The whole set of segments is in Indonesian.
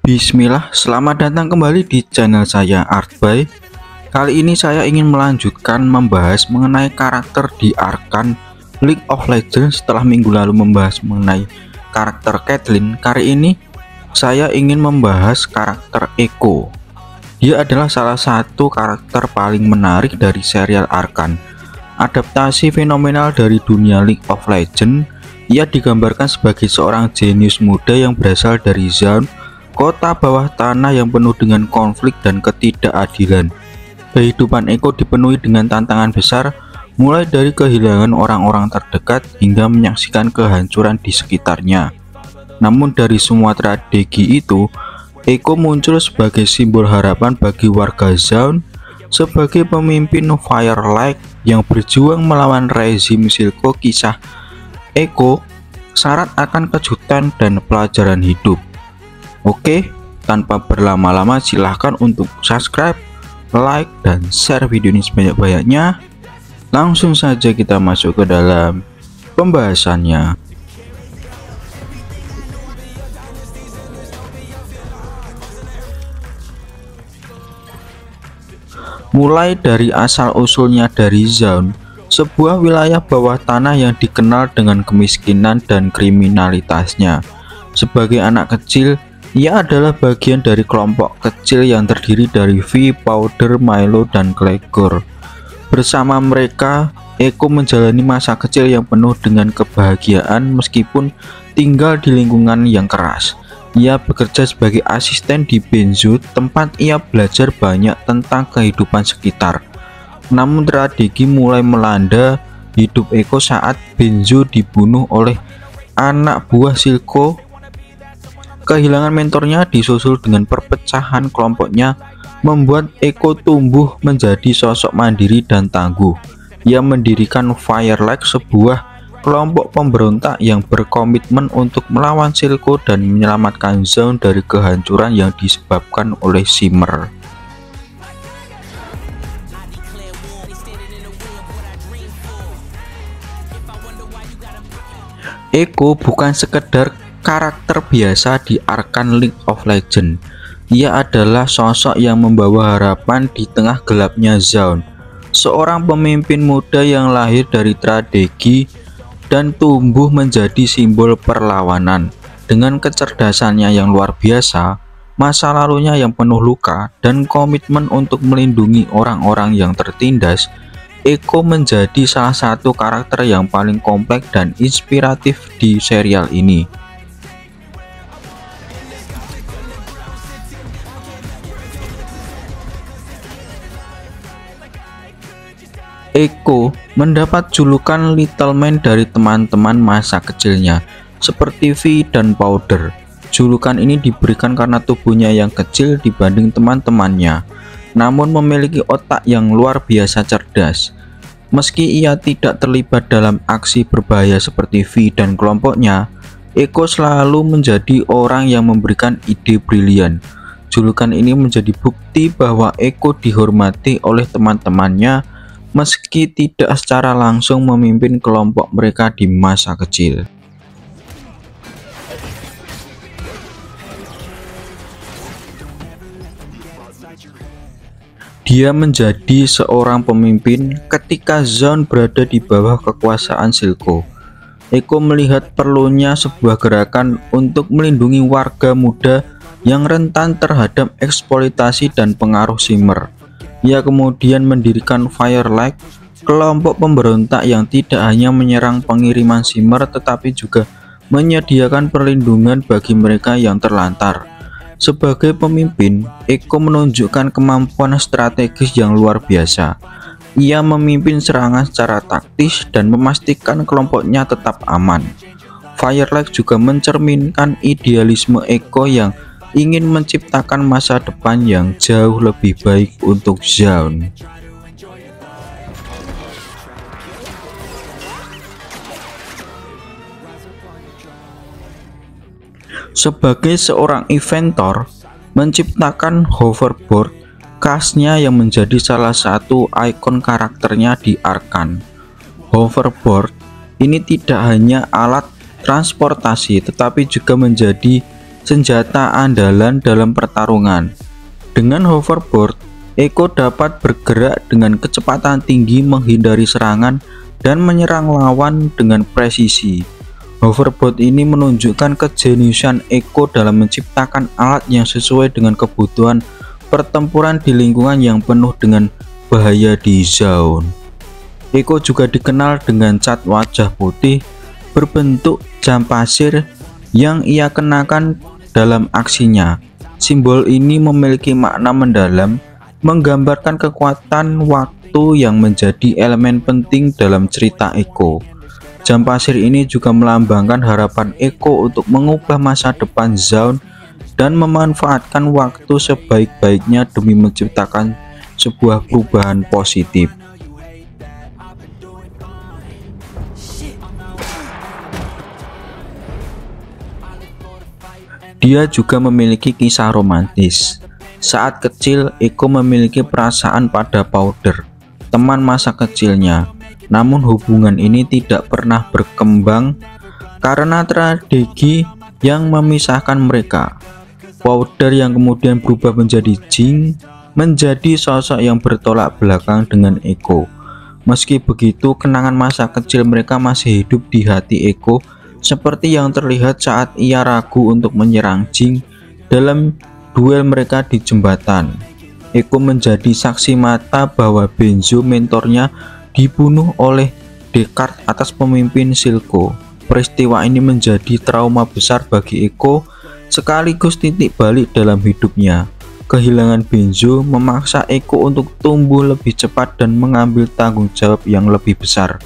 Bismillah, selamat datang kembali di channel saya Artby. Kali ini saya ingin melanjutkan membahas mengenai karakter di Arkan League of Legends. Setelah minggu lalu membahas mengenai karakter Caitlyn, kali ini saya ingin membahas karakter Echo. Dia adalah salah satu karakter paling menarik dari serial Arkan. Adaptasi fenomenal dari dunia League of Legends. Ia digambarkan sebagai seorang jenius muda yang berasal dari Zaun, kota bawah tanah yang penuh dengan konflik dan ketidakadilan. Kehidupan Echo dipenuhi dengan tantangan besar, mulai dari kehilangan orang-orang terdekat hingga menyaksikan kehancuran di sekitarnya. Namun dari semua tragedi itu, Echo muncul sebagai simbol harapan bagi warga Zaun, sebagai pemimpin Firelight yang berjuang melawan rezim Silco. Kisah Echo syarat akan kejutan dan pelajaran hidup. Oke, tanpa berlama-lama silahkan untuk subscribe, like, dan share video ini sebanyak-banyaknya. Langsung saja kita masuk ke dalam pembahasannya. Mulai dari asal-usulnya dari Zaun, sebuah wilayah bawah tanah yang dikenal dengan kemiskinan dan kriminalitasnya. Sebagai anak kecil, ia adalah bagian dari kelompok kecil yang terdiri dari Vi, Powder, Milo, dan Gregor. Bersama mereka, Echo menjalani masa kecil yang penuh dengan kebahagiaan meskipun tinggal di lingkungan yang keras. Ia bekerja sebagai asisten di Benzu, tempat ia belajar banyak tentang kehidupan sekitar. Namun tragedi mulai melanda hidup Echo saat Benzu dibunuh oleh anak buah Silco. Kehilangan mentornya disusul dengan perpecahan kelompoknya membuat Echo tumbuh menjadi sosok mandiri dan tangguh. Ia mendirikan Firelight, sebuah kelompok pemberontak yang berkomitmen untuk melawan Silco dan menyelamatkan Zaun dari kehancuran yang disebabkan oleh Shimmer. Echo bukan sekedar karakter biasa di Arkan League of Legends. Ia adalah sosok yang membawa harapan di tengah gelapnya Zaun. Seorang pemimpin muda yang lahir dari tragedi dan tumbuh menjadi simbol perlawanan. Dengan kecerdasannya yang luar biasa, masa lalunya yang penuh luka, dan komitmen untuk melindungi orang-orang yang tertindas, Echo menjadi salah satu karakter yang paling kompleks dan inspiratif di serial ini. Echo mendapat julukan Little Man dari teman-teman masa kecilnya, seperti Vi dan Powder. Julukan ini diberikan karena tubuhnya yang kecil dibanding teman-temannya, namun memiliki otak yang luar biasa cerdas. Meski ia tidak terlibat dalam aksi berbahaya seperti Vi dan kelompoknya, Echo selalu menjadi orang yang memberikan ide brilian. Julukan ini menjadi bukti bahwa Echo dihormati oleh teman-temannya meski tidak secara langsung memimpin kelompok mereka di masa kecil. Dia menjadi seorang pemimpin ketika Zaun berada di bawah kekuasaan Silco. Echo melihat perlunya sebuah gerakan untuk melindungi warga muda yang rentan terhadap eksploitasi dan pengaruh Shimmer. Ia kemudian mendirikan Firelight, kelompok pemberontak yang tidak hanya menyerang pengiriman Shimmer tetapi juga menyediakan perlindungan bagi mereka yang terlantar. Sebagai pemimpin, Echo menunjukkan kemampuan strategis yang luar biasa. Ia memimpin serangan secara taktis dan memastikan kelompoknya tetap aman. Firelight juga mencerminkan idealisme Echo yang ingin menciptakan masa depan yang jauh lebih baik untuk Zaun. Sebagai seorang inventor, menciptakan hoverboard khasnya yang menjadi salah satu ikon karakternya di Arkan. Hoverboard ini tidak hanya alat transportasi tetapi juga menjadi senjata andalan dalam pertarungan. Dengan hoverboard, Echo dapat bergerak dengan kecepatan tinggi, menghindari serangan dan menyerang lawan dengan presisi. Hoverboard ini menunjukkan kejeniusan Echo dalam menciptakan alat yang sesuai dengan kebutuhan pertempuran di lingkungan yang penuh dengan bahaya di zone. Echo juga dikenal dengan cat wajah putih berbentuk jam pasir yang ia kenakan dalam aksinya. Simbol ini memiliki makna mendalam, menggambarkan kekuatan waktu yang menjadi elemen penting dalam cerita Echo. Jam pasir ini juga melambangkan harapan Echo untuk mengubah masa depan zone dan memanfaatkan waktu sebaik-baiknya demi menciptakan sebuah perubahan positif. Dia juga memiliki kisah romantis. Saat kecil, Echo memiliki perasaan pada Powder, teman masa kecilnya. Namun hubungan ini tidak pernah berkembang karena tragedi yang memisahkan mereka. Powder yang kemudian berubah menjadi Jing menjadi sosok yang bertolak belakang dengan Echo. Meski begitu, kenangan masa kecil mereka masih hidup di hati Echo, seperti yang terlihat saat ia ragu untuk menyerang Jing dalam duel mereka di jembatan. Echo menjadi saksi mata bahwa Benzo, mentornya, dibunuh oleh Descartes atas pemimpin Silco. Peristiwa ini menjadi trauma besar bagi Echo, sekaligus titik balik dalam hidupnya. Kehilangan Benzo memaksa Echo untuk tumbuh lebih cepat dan mengambil tanggung jawab yang lebih besar.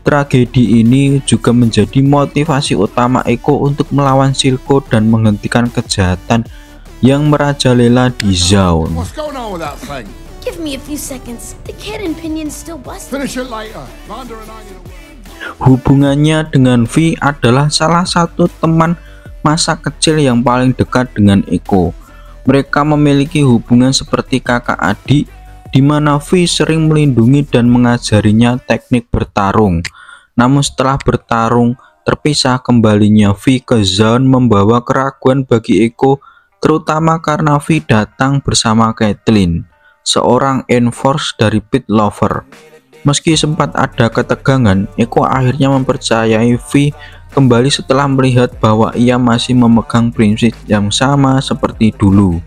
Tragedi ini juga menjadi motivasi utama Echo untuk melawan Silco dan menghentikan kejahatan yang merajalela di zone. Give me a few seconds. The kid in Pinion's still busted. Finish it later. Vander and I need to... Hubungannya dengan V adalah salah satu teman masa kecil yang paling dekat dengan Echo. Mereka memiliki hubungan seperti kakak adik, di mana V sering melindungi dan mengajarinya teknik bertarung. Namun setelah bertarung terpisah, kembalinya V ke zone membawa keraguan bagi Echo, terutama karena V datang bersama Caitlyn, seorang enforce dari Pit Lover. Meski sempat ada ketegangan, Echo akhirnya mempercayai V kembali setelah melihat bahwa ia masih memegang prinsip yang sama seperti dulu.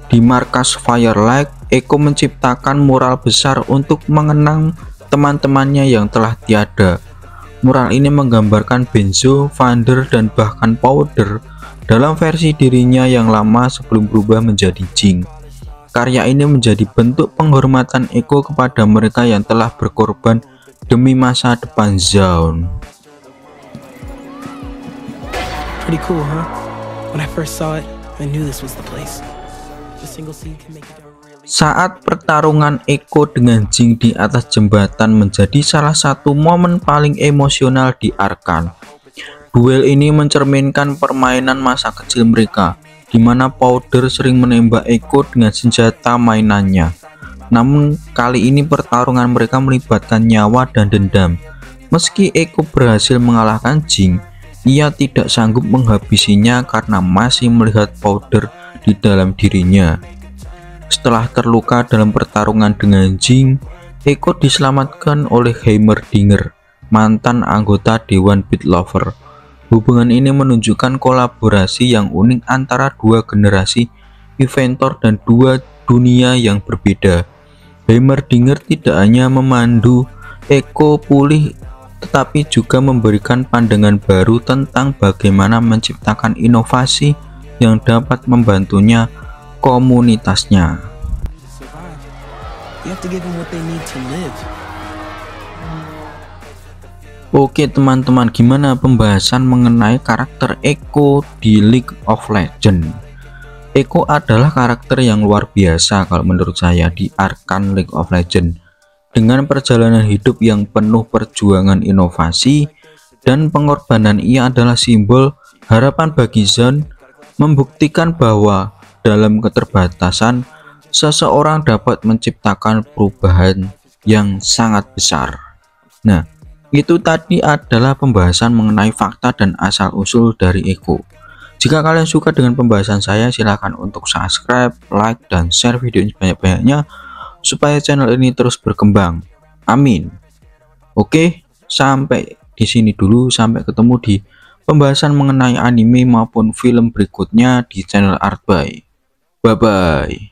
Di markas Firelight, Echo menciptakan mural besar untuk mengenang teman-temannya yang telah tiada. Mural ini menggambarkan Benzo, Vander, dan bahkan Powder dalam versi dirinya yang lama sebelum berubah menjadi Jing. Karya ini menjadi bentuk penghormatan Echo kepada mereka yang telah berkorban demi masa depan zone. Pretty cool, huh? When I first saw it, I knew this was the place. The single scene can make it really... Saat pertarungan Echo dengan Jing di atas jembatan menjadi salah satu momen paling emosional di Arkan. Duel ini mencerminkan permainan masa kecil mereka, di mana Powder sering menembak Echo dengan senjata mainannya. Namun kali ini pertarungan mereka melibatkan nyawa dan dendam. Meski Echo berhasil mengalahkan Jing, ia tidak sanggup menghabisinya karena masih melihat Powder di dalam dirinya. Setelah terluka dalam pertarungan dengan Jing, Echo diselamatkan oleh Heimerdinger, mantan anggota Dewan Pit Lover. Hubungan ini menunjukkan kolaborasi yang unik antara dua generasi Inventor dan dua dunia yang berbeda. Heimerdinger tidak hanya memandu Echo pulih, tetapi juga memberikan pandangan baru tentang bagaimana menciptakan inovasi yang dapat membantunya komunitasnya. You have to give them what they need to live. Oke teman-teman, gimana pembahasan mengenai karakter Echo di League of Legends? Echo adalah karakter yang luar biasa kalau menurut saya di Arkan League of Legends. Dengan perjalanan hidup yang penuh perjuangan, inovasi, dan pengorbanan, ia adalah simbol harapan bagi Zone, membuktikan bahwa dalam keterbatasan, seseorang dapat menciptakan perubahan yang sangat besar. Nah, itu tadi adalah pembahasan mengenai fakta dan asal-usul dari Echo. Jika kalian suka dengan pembahasan saya, silahkan untuk subscribe, like, dan share video ini sebanyak-banyaknya supaya channel ini terus berkembang. Amin. Oke, sampai di sini dulu. Sampai ketemu di pembahasan mengenai anime maupun film berikutnya di channel Artbay. Bye bye.